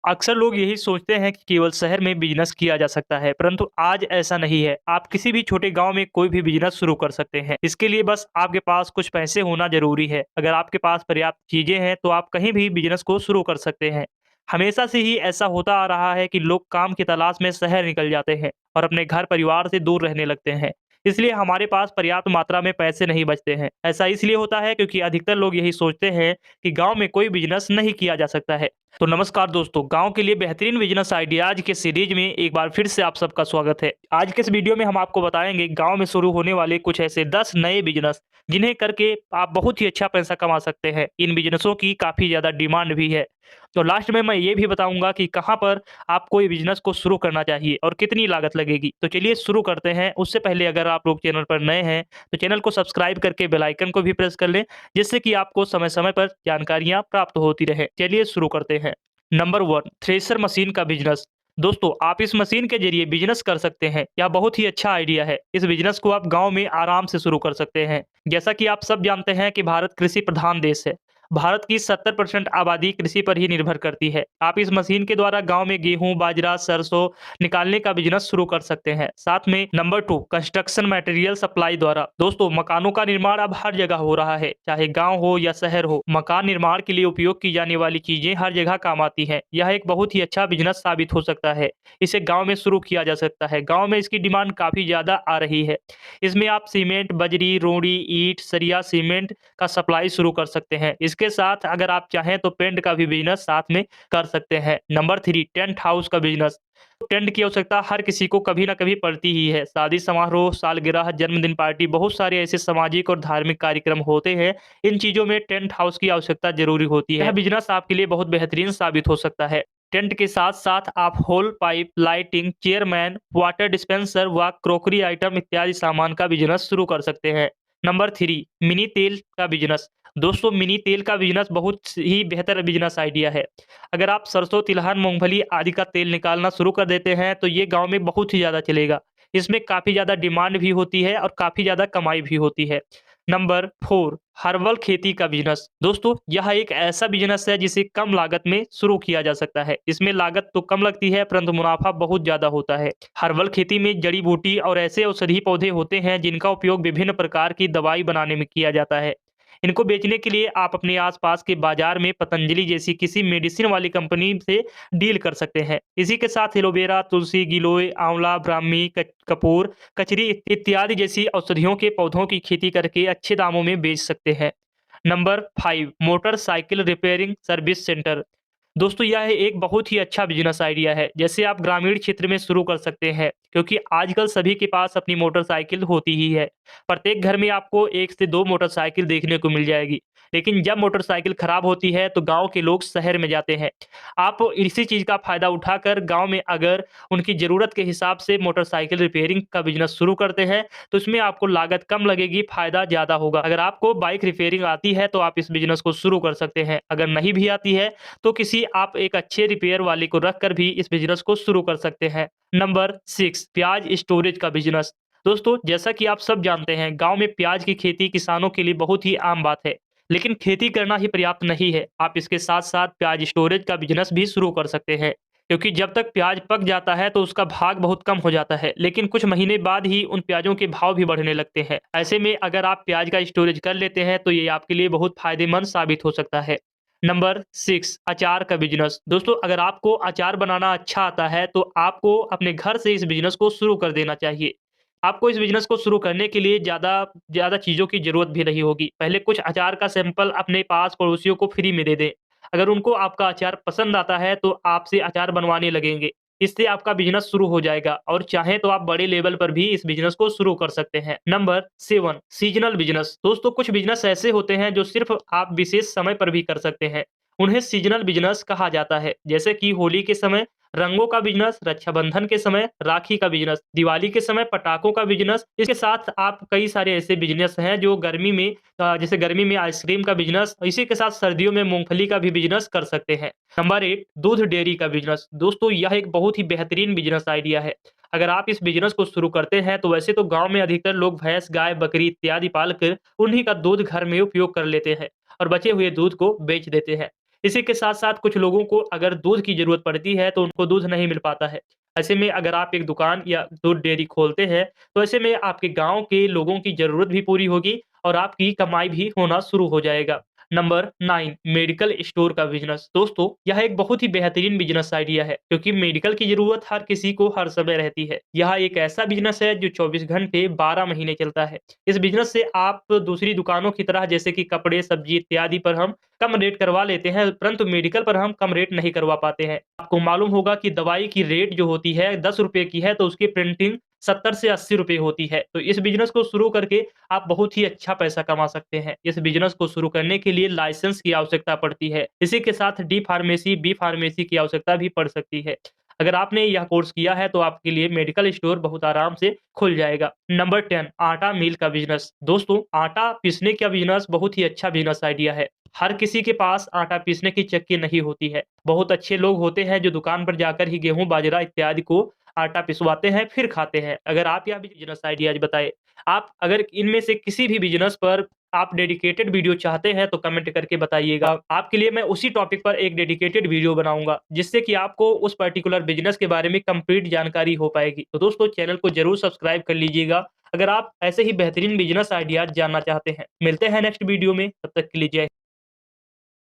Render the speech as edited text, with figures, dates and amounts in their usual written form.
अक्सर लोग यही सोचते हैं कि केवल शहर में बिजनेस किया जा सकता है, परंतु आज ऐसा नहीं है। आप किसी भी छोटे गांव में कोई भी बिजनेस शुरू कर सकते हैं। इसके लिए बस आपके पास कुछ पैसे होना जरूरी है। अगर आपके पास पर्याप्त चीजें हैं, तो आप कहीं भी बिजनेस को शुरू कर सकते हैं। हमेशा से ही ऐसा होता आ रहा है कि लोग काम की तलाश में शहर निकल जाते हैं और अपने घर परिवार से दूर रहने लगते हैं। इसलिए हमारे पास पर्याप्त मात्रा में पैसे नहीं बचते हैं। ऐसा इसलिए होता है क्योंकि अधिकतर लोग यही सोचते हैं कि गांव में कोई बिजनेस नहीं किया जा सकता है। तो नमस्कार दोस्तों, गांव के लिए बेहतरीन बिजनेस आइडियाज के सीरीज में एक बार फिर से आप सबका स्वागत है। आज के इस वीडियो में हम आपको बताएंगे गांव में शुरू होने वाले कुछ ऐसे 10 नए बिजनेस जिन्हें करके आप बहुत ही अच्छा पैसा कमा सकते हैं। इन बिजनेसों की काफी ज्यादा डिमांड भी है। तो लास्ट में मैं ये भी बताऊंगा कि कहां पर आपको ये बिजनेस को शुरू करना चाहिए और कितनी लागत लगेगी। तो चलिए शुरू करते हैं। उससे पहले अगर आप लोग चैनल पर नए हैं तो चैनल को सब्सक्राइब करके बेल आइकन को भी प्रेस कर लें, जिससे कि आपको समय समय पर जानकारियां प्राप्त होती रहे। चलिए शुरू करते हैं। नंबर 1, थ्रेशर मशीन का बिजनेस। दोस्तों, आप इस मशीन के जरिए बिजनेस कर सकते हैं। यह बहुत ही अच्छा आइडिया है। इस बिजनेस को आप गांव में आराम से शुरू कर सकते हैं। जैसा कि आप सब जानते हैं कि भारत कृषि प्रधान देश है। भारत की 70% आबादी कृषि पर ही निर्भर करती है। आप इस मशीन के द्वारा गांव में गेहूं, बाजरा, सरसों निकालने का बिजनेस शुरू कर सकते हैं। साथ में नंबर 2, कंस्ट्रक्शन मटेरियल सप्लाई द्वारा। दोस्तों, मकानों का निर्माण अब हर जगह हो रहा है, चाहे गांव हो या शहर हो। मकान निर्माण के लिए उपयोग की जाने वाली चीजें हर जगह काम आती हैं। यह एक बहुत ही अच्छा बिजनेस साबित हो सकता है। इसे गांव में शुरू किया जा सकता है। गांव में इसकी डिमांड काफी ज्यादा आ रही है। इसमें आप सीमेंट, बजरी, रोड़ी, ईंट, सरिया, सीमेंट का सप्लाई शुरू कर सकते हैं। इसके साथ अगर आप चाहें तो पेंट का भी बिजनेस साथ में कर सकते हैं। नंबर 3, टेंट हाउस का बिजनेस। टेंट की आवश्यकता हर किसी को कभी ना कभी पड़ती ही है। शादी समारोह, सालगिरह, जन्मदिन पार्टी, बहुत सारे ऐसे सामाजिक और धार्मिक कार्यक्रम होते हैं। इन चीजों में टेंट हाउस की आवश्यकता जरूरी होती है। यह बिजनेस आपके लिए बहुत बेहतरीन साबित हो सकता है। टेंट के साथ साथ आप hole pipe, lighting, chairman, water dispenser व क्रोकरी आइटम इत्यादि सामान का बिजनेस शुरू कर सकते हैं। नंबर 3, मिनी तेल का बिजनेस। दोस्तों, मिनी तेल का बिजनेस बहुत ही बेहतर बिजनेस आइडिया है। अगर आप सरसों, तिलहन, मूंगफली आदि का तेल निकालना शुरू कर देते हैं तो ये गांव में बहुत ही ज़्यादा चलेगा। इसमें काफ़ी ज़्यादा डिमांड भी होती है और काफ़ी ज़्यादा कमाई भी होती है। नंबर 4, हर्बल खेती का बिजनेस। दोस्तों, यह एक ऐसा बिजनेस है जिसे कम लागत में शुरू किया जा सकता है। इसमें लागत तो कम लगती है परंतु मुनाफा बहुत ज़्यादा होता है। हर्बल खेती में जड़ी बूटी और ऐसे औषधि पौधे होते हैं जिनका उपयोग विभिन्न प्रकार की दवाई बनाने में किया जाता है। इनको बेचने के लिए आप अपने आसपास के बाजार में पतंजलि जैसी किसी मेडिसिन वाली कंपनी से डील कर सकते हैं। इसी के साथ एलोवेरा, तुलसी, गिलोय, आंवला, ब्राह्मी, कपूर, कचरी इत्यादि जैसी औषधियों के पौधों की खेती करके अच्छे दामों में बेच सकते हैं। Number 5, motorcycle repairing service centre. दोस्तों, यह एक बहुत ही अच्छा बिजनेस आइडिया है। जैसे आप ग्रामीण क्षेत्र में शुरू कर सकते हैं, क्योंकि आजकल सभी के पास अपनी मोटरसाइकिल होती ही है। प्रत्येक घर में आपको 1 से 2 मोटरसाइकिल देखने को मिल जाएगी। लेकिन जब मोटरसाइकिल खराब होती है तो गांव के लोग शहर में जाते हैं। आप इसी चीज का फायदा उठाकर गांव में अगर उनकी जरूरत के हिसाब से मोटरसाइकिल रिपेयरिंग का बिजनेस शुरू करते हैं तो इसमें आपको लागत कम लगेगी, फायदा ज्यादा होगा। अगर आपको बाइक रिपेयरिंग आती है तो आप इस बिजनेस को शुरू कर सकते हैं। अगर नहीं भी आती है तो किसी आप एक अच्छे रिपेयर वाले को रखकर भी इस बिजनेस को शुरू कर सकते हैं। नंबर 6, प्याज स्टोरेज का बिजनेस। दोस्तों, जैसा कि आप सब जानते हैं, गांव में प्याज की खेती किसानों के लिए बहुत ही आम बात है। लेकिन खेती करना ही पर्याप्त नहीं है। आप इसके साथ साथ प्याज स्टोरेज का बिजनेस भी शुरू कर सकते हैं, क्योंकि जब तक प्याज पक जाता है तो उसका भाग बहुत कम हो जाता है, लेकिन कुछ महीने बाद ही उन प्याजों के भाव भी बढ़ने लगते हैं। ऐसे में अगर आप प्याज का स्टोरेज कर लेते हैं तो ये आपके लिए बहुत फायदेमंद साबित हो सकता है। नंबर 6, अचार का बिजनेस। दोस्तों, अगर आपको अचार बनाना अच्छा आता है तो आपको अपने घर से इस बिजनेस को शुरू कर देना चाहिए। आपको इस बिजनेस को शुरू करने के लिए ज़्यादा ज़्यादा चीज़ों की ज़रूरत भी नहीं होगी। पहले कुछ अचार का सैंपल अपने पास पड़ोसियों को फ्री में दे दें। अगर उनको आपका अचार पसंद आता है तो आपसे अचार बनवाने लगेंगे। इससे आपका बिजनेस शुरू हो जाएगा और चाहें तो आप बड़े लेवल पर भी इस बिजनेस को शुरू कर सकते हैं। Number 7, seasonal business. दोस्तों, कुछ बिजनेस ऐसे होते हैं जो सिर्फ आप विशेष समय पर भी कर सकते हैं। उन्हें सीजनल बिजनेस कहा जाता है। जैसे कि होली के समय रंगों का बिजनेस, रक्षाबंधन के समय राखी का बिजनेस, दिवाली के समय पटाखों का बिजनेस। इसके साथ आप कई सारे ऐसे बिजनेस हैं जो गर्मी में जैसे गर्मी में आइसक्रीम का बिजनेस, इसी के साथ सर्दियों में मूंगफली का भी बिजनेस कर सकते हैं। नंबर 8, दूध डेयरी का बिजनेस। दोस्तों, यह एक बहुत ही बेहतरीन बिजनेस आइडिया है। अगर आप इस बिजनेस को शुरू करते हैं तो वैसे तो गांव में अधिकतर लोग भैंस, गाय, बकरी इत्यादि पालकर उन्हीं का दूध घर में उपयोग कर लेते हैं और बचे हुए दूध को बेच देते हैं। इसी के साथ-साथ कुछ लोगों को अगर दूध की ज़रूरत पड़ती है, तो उनको दूध नहीं मिल पाता है। ऐसे में अगर आप एक दुकान या दूध डेयरी खोलते हैं, तो ऐसे में आपके गाँव के लोगों की ज़रूरत भी पूरी होगी और आपकी कमाई भी होना शुरू हो जाएगा। नंबर 9 मेडिकल स्टोर का बिज़नेस। दोस्तों, यह एक बहुत ही बेहतरीन बिज़नेस आइडिया है, क्योंकि मेडिकल की ज़रूरत हर किसी को हर समय रहती है। यह एक ऐसा बिज़नेस है जो 24 घंटे 12 महीने चलता है। इस बिज़नेस से आप दूसरी दुकानों की तरह जैसे कि कपड़े, सब्ज़ी इत्यादि पर हम कम रेट करवा लेते हैं, परंतु मेडिकल पर हम कम रेट नहीं करवा पाते हैं। आपको मालूम होगा कि दवाई की रेट जो होती है ₹10 की है, तो उसकी प्रिंटिंग 70 से ₹80 होती है। तो इस बिज़नेस को शुरू करके आप बहुत ही अच्छा पैसा कमा सकते हैं। इस बिज़नेस को शुरू करने के लिए लाइसेंस की आवश्यकता पड़ती है। इसी के साथ डी फार्मेसी, बी फार्मेसी की आवश्यकता भी पड़ सकती है। अगर आपने यह कोर्स किया है तो आपके लिए मेडिकल स्टोर बहुत आराम से खुल जाएगा। नंबर 10 आटा मिल का बिज़नेस। दोस्तों, आटा पीसने का बिज़नेस बहुत ही अच्छा बिज़नेस आइडिया है। हर किसी के पास आटा पीसने की चक्की नहीं होती है। बहुत अच्छे लोग होते हैं जो दुकान पर जाकर ही गेहूँ, बाजरा इत्यादि को आटा पिसवाते हैं, फिर खाते हैं। अगर आप यह बिज़नेस आइडियाज़ बताएँ, आप अगर इनमें से किसी भी बिज़नेस पर आप डेडिकेटेड वीडियो चाहते हैं तो कमेंट करके बताइएगा। आपके लिए मैं उसी टॉपिक पर एक डेडिकेटेड वीडियो बनाऊँगा, जिससे कि आपको उस पर्टिकुलर बिज़नेस के बारे में कंप्लीट जानकारी हो पाएगी। तो दोस्तों, चैनल को ज़रूर सब्सक्राइब कर लीजिएगा, अगर आप ऐसे ही बेहतरीन बिज़नेस आइडियाज़ जानना चाहते हैं। मिलते हैं नेक्स्ट वीडियो में, तब तक के लिए जय